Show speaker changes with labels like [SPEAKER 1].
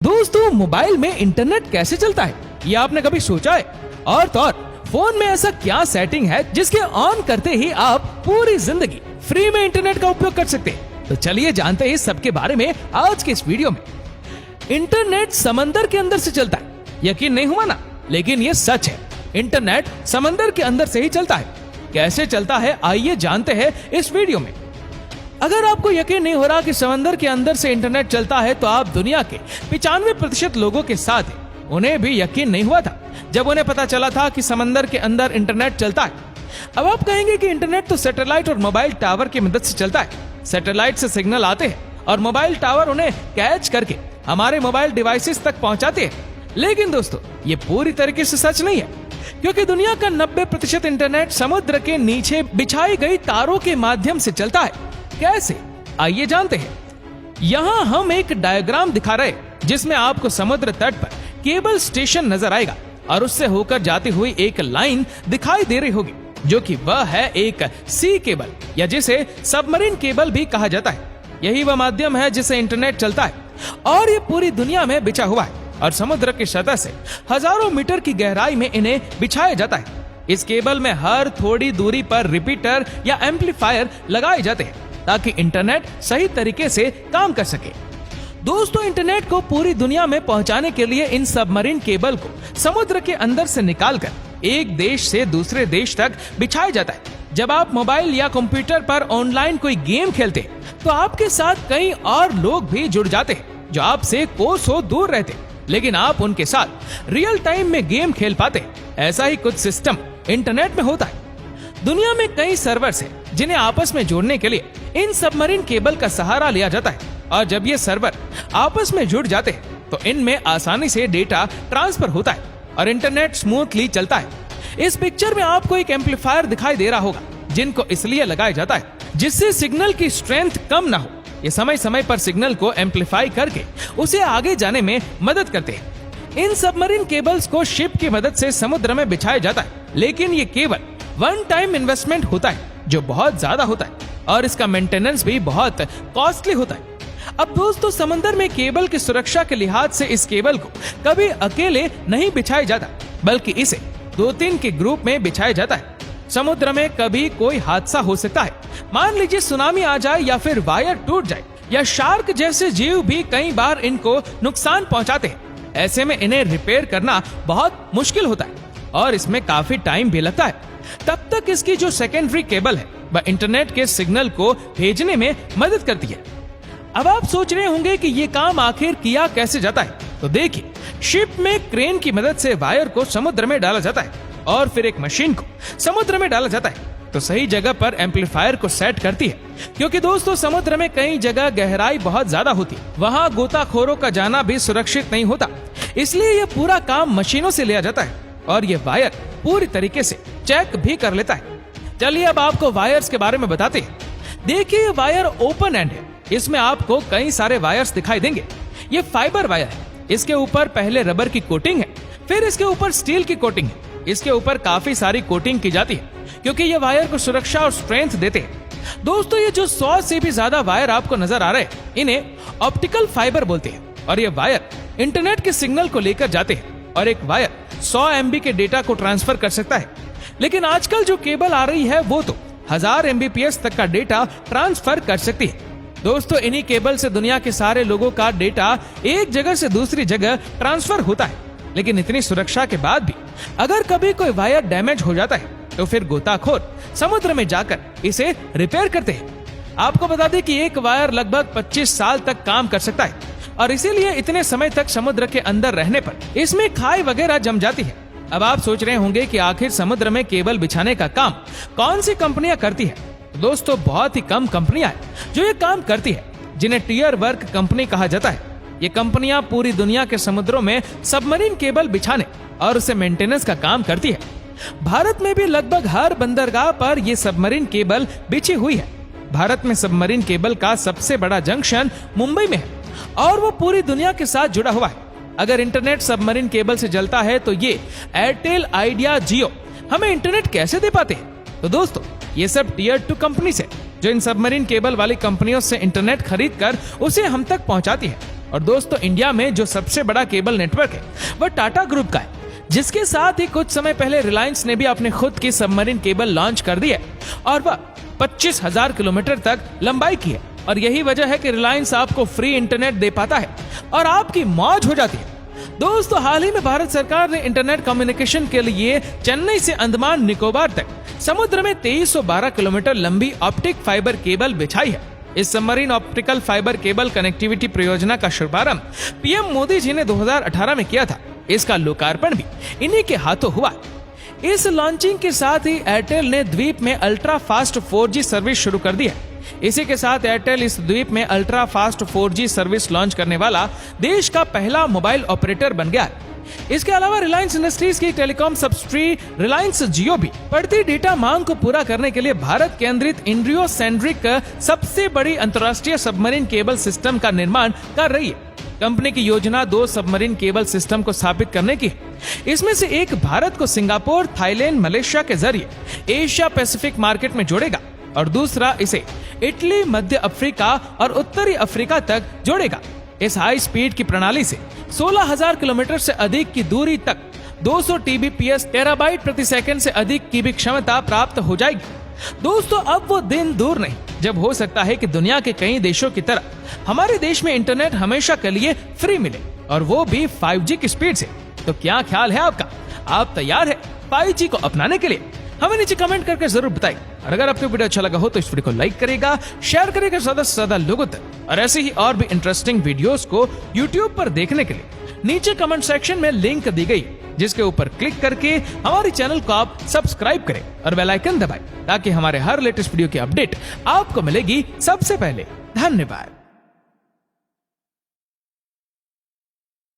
[SPEAKER 1] दोस्तों, मोबाइल में इंटरनेट कैसे चलता है ये आपने कभी सोचा है? और तो और फोन में ऐसा क्या सेटिंग है जिसके ऑन करते ही आप पूरी जिंदगी फ्री में इंटरनेट का उपयोग कर सकते हैं? तो चलिए जानते हैं इस सब के बारे में आज के इस वीडियो में। इंटरनेट समंदर के अंदर से चलता है, यकीन नहीं हुआ ना? लेकिन ये सच है, इंटरनेट समंदर के अंदर से ही चलता है। कैसे चलता है आइए जानते हैं इस वीडियो में। अगर आपको यकीन नहीं हो रहा कि समंदर के अंदर से इंटरनेट चलता है तो आप दुनिया के 95% लोगों के साथ हैं। उन्हें भी यकीन नहीं हुआ था जब उन्हें पता चला था कि समंदर के अंदर इंटरनेट चलता है। अब आप कहेंगे कि इंटरनेट तो सैटेलाइट और मोबाइल टावर की मदद से चलता है। सैटेलाइट से सिग्नल आते हैं और मोबाइल टावर उन्हें कैच करके हमारे मोबाइल डिवाइसेस तक पहुंचाते हैं। लेकिन दोस्तों, ये पूरी तरीके से सच नहीं है, क्योंकि दुनिया का 90% इंटरनेट समुद्र के नीचे बिछाई गई तारों के माध्यम से चलता है। कैसे? आइए जानते हैं। यहाँ हम एक डायग्राम दिखा रहे जिसमें आपको समुद्र तट पर केबल स्टेशन नजर आएगा और उससे होकर जाती हुई एक लाइन दिखाई दे रही होगी, जो कि वह है एक सी केबल या जिसे सबमरीन केबल भी कहा जाता है। यही वह माध्यम है जिससे इंटरनेट चलता है और ये पूरी दुनिया में बिछा हुआ है और समुद्र की सतह से हजारों मीटर की गहराई में इन्हें बिछाया जाता है। इस केबल में हर थोड़ी दूरी पर रिपीटर या एम्पलीफायर लगाए जाते हैं ताकि इंटरनेट सही तरीके से काम कर सके। दोस्तों, इंटरनेट को पूरी दुनिया में पहुंचाने के लिए इन सबमरीन केबल को समुद्र के अंदर से निकालकर एक देश से दूसरे देश तक बिछाया जाता है। जब आप मोबाइल या कंप्यूटर पर ऑनलाइन कोई गेम खेलते हैं तो आपके साथ कई और लोग भी जुड़ जाते हैं जो आपसे कोसों दूर रहते हैं, लेकिन आप उनके साथ रियल टाइम में गेम खेल पाते हैं। ऐसा ही कुछ सिस्टम इंटरनेट में होता है। दुनिया में कई सर्वर्स हैं जिन्हें आपस में जोड़ने के लिए इन सबमरीन केबल का सहारा लिया जाता है और जब ये सर्वर आपस में जुड़ जाते हैं तो इनमें आसानी से डेटा ट्रांसफर होता है और इंटरनेट स्मूथली चलता है। इस पिक्चर में आपको एक एम्पलीफायर दिखाई दे रहा होगा, जिनको इसलिए लगाया जाता है जिससे सिग्नल की स्ट्रेंथ कम ना हो। ये समय समय पर सिग्नल को एम्पलीफाई करके उसे आगे जाने में मदद करते हैं। इन सबमरीन केबल्स को शिप की मदद से समुद्र में बिछाया जाता है, लेकिन ये केवल वन टाइम इन्वेस्टमेंट होता है जो बहुत ज्यादा होता है और इसका मेंटेनेंस भी बहुत कॉस्टली होता है। अब दोस्तों, समंदर में केबल की सुरक्षा के लिहाज से इस केबल को कभी अकेले नहीं बिछाया जाता, बल्कि इसे 2-3 के ग्रुप में बिछाया जाता है। समुद्र में कभी कोई हादसा हो सकता है, मान लीजिए सुनामी आ जाए या फिर वायर टूट जाए या शार्क जैसे जीव भी कई बार इनको नुकसान पहुंचाते हैं। ऐसे में इन्हें रिपेयर करना बहुत मुश्किल होता है और इसमें काफी टाइम भी लगता है। तब तक इसकी जो सेकेंडरी केबल है वह इंटरनेट के सिग्नल को भेजने में मदद करती है। अब आप सोच रहे होंगे कि ये काम आखिर किया कैसे जाता है, तो देखिए, शिप में क्रेन की मदद से वायर को समुद्र में डाला जाता है और फिर एक मशीन को समुद्र में डाला जाता है तो सही जगह पर एम्पलीफायर को सेट करती है। क्योंकि दोस्तों, समुद्र में कई जगह गहराई बहुत ज्यादा होती है, वहाँ गोताखोरों का जाना भी सुरक्षित नहीं होता, इसलिए ये पूरा काम मशीनों से लिया जाता है और ये वायर पूरी तरीके से चेक भी कर लेता है। चलिए अब आपको वायर्स के बारे में बताते हैं। देखिए, वायर ओपन एंड है, इसमें आपको कई सारे वायर्स दिखाई देंगे। ये फाइबर वायर है, इसके ऊपर पहले रबर की कोटिंग है, फिर इसके ऊपर स्टील की कोटिंग है। इसके ऊपर काफी सारी कोटिंग की जाती है क्योंकि ये वायर को सुरक्षा और स्ट्रेंथ देते हैं। दोस्तों, ये जो 100 से भी ज्यादा वायर आपको नजर आ रहे हैं, इन्हें ऑप्टिकल फाइबर बोलते हैं और ये वायर इंटरनेट के सिग्नल को लेकर जाते हैं और एक वायर 100 MB के डेटा को ट्रांसफर कर सकता है। लेकिन आजकल जो केबल आ रही है वो तो 1000 MBPS तक का डेटा ट्रांसफर कर सकती है। दोस्तों, इन्हीं केबल से दुनिया के सारे लोगों का डेटा एक जगह से दूसरी जगह ट्रांसफर होता है। लेकिन इतनी सुरक्षा के बाद भी अगर कभी कोई वायर डैमेज हो जाता है तो फिर गोताखोर समुद्र में जाकर इसे रिपेयर करते हैं। आपको बता दें कि एक वायर लगभग 25 साल तक काम कर सकता है और इसीलिए इतने समय तक समुद्र के अंदर रहने पर इसमें खाई वगैरह जम जाती है। अब आप सोच रहे होंगे कि आखिर समुद्र में केबल बिछाने का काम कौन सी कंपनियां करती है? दोस्तों, बहुत ही कम कंपनियां हैं जो ये काम करती है, जिन्हें टियर वर्क कंपनी कहा जाता है। ये कंपनियां पूरी दुनिया के समुद्रों में सबमरीन केबल बिछाने और उसे मेंटेनेंस का काम करती है। भारत में भी लगभग हर बंदरगाह पर ये सबमरीन केबल बिछी हुई है। भारत में सबमरीन केबल का सबसे बड़ा जंक्शन मुंबई में है और वो पूरी दुनिया के साथ जुड़ा हुआ है। अगर इंटरनेट सबमरीन केबल से चलता है तो ये एयरटेल, आइडिया, जियो हमें इंटरनेट कैसे दे पाते हैं? तो दोस्तों, ये सब टियर 2 कंपनी से जो इन सबमरीन केबल वाली कंपनियों से इंटरनेट खरीद कर उसे हम तक पहुंचाती है। और दोस्तों इंडिया में जो सबसे बड़ा केबल नेटवर्क है वह टाटा ग्रुप का है, जिसके साथ ही कुछ समय पहले रिलायंस ने भी अपने खुद की सबमरीन केबल लॉन्च कर दी है और वह 25,000 किलोमीटर तक लंबाई की है। और यही वजह है कि रिलायंस आपको फ्री इंटरनेट दे पाता है और आपकी मौज हो जाती है। दोस्तों हाल ही में भारत सरकार ने इंटरनेट कम्युनिकेशन के लिए चेन्नई से अंडमान निकोबार तक समुद्र में 2312 किलोमीटर लंबी ऑप्टिक फाइबर केबल बिछाई है। इस submarine optical fibre cable connectivity परियोजना का शुभारंभ पीएम मोदी जी ने 2018 में किया था। इसका लोकार्पण भी इन्हीं के हाथों हुआ। इस लॉन्चिंग के साथ ही एयरटेल ने द्वीप में अल्ट्रा फास्ट 4G सर्विस शुरू कर दी है। इसी के साथ एयरटेल इस द्वीप में ultra fast 4G service launch करने वाला देश का पहला मोबाइल ऑपरेटर बन गया है। इसके अलावा रिलायंस इंडस्ट्रीज की टेलीकॉम सब्सिडी रिलायंस जियो भी बढ़ती डेटा मांग को पूरा करने के लिए भारत केंद्रित इंडियो सेंट्रिक सबसे बड़ी अंतर्राष्ट्रीय सबमरीन केबल सिस्टम का निर्माण कर रही है। कंपनी की योजना 2 सबमरीन केबल सिस्टम को स्थापित करने की है। इसमें से एक भारत को सिंगापुर, थाईलैंड, मलेशिया के जरिए एशिया पैसिफिक मार्केट में जोड़ेगा और दूसरा इसे इटली, मध्य अफ्रीका और उत्तरी अफ्रीका तक जोड़ेगा। इस हाई स्पीड की प्रणाली से 16,000 किलोमीटर से अधिक की दूरी तक 200 TBps टेराबाइट प्रति सेकंड से अधिक की भी क्षमता प्राप्त हो जाएगी। दोस्तों अब वो दिन दूर नहीं जब हो सकता है कि दुनिया के कई देशों की तरह हमारे देश में इंटरनेट हमेशा के लिए फ्री मिले और वो भी 5G की स्पीड से। तो क्या ख्याल है आपका? आप तैयार है 5G को अपनाने के लिए? हमें नीचे कमेंट करके जरूर बताइए। और अगर आपको वीडियो अच्छा लगा हो तो इस वीडियो को लाइक करेगा, शेयर करेगा ज्यादा से ज्यादा लोगों तक। और ऐसे ही और भी इंटरेस्टिंग वीडियोस को YouTube पर देखने के लिए नीचे कमेंट सेक्शन में लिंक दी गई, जिसके ऊपर क्लिक करके हमारे चैनल को आप सब्सक्राइब करें और बेल आइकन दबाएं ताकि हमारे हर लेटेस्ट वीडियो की अपडेट आपको मिलेगी सबसे पहले। धन्यवाद।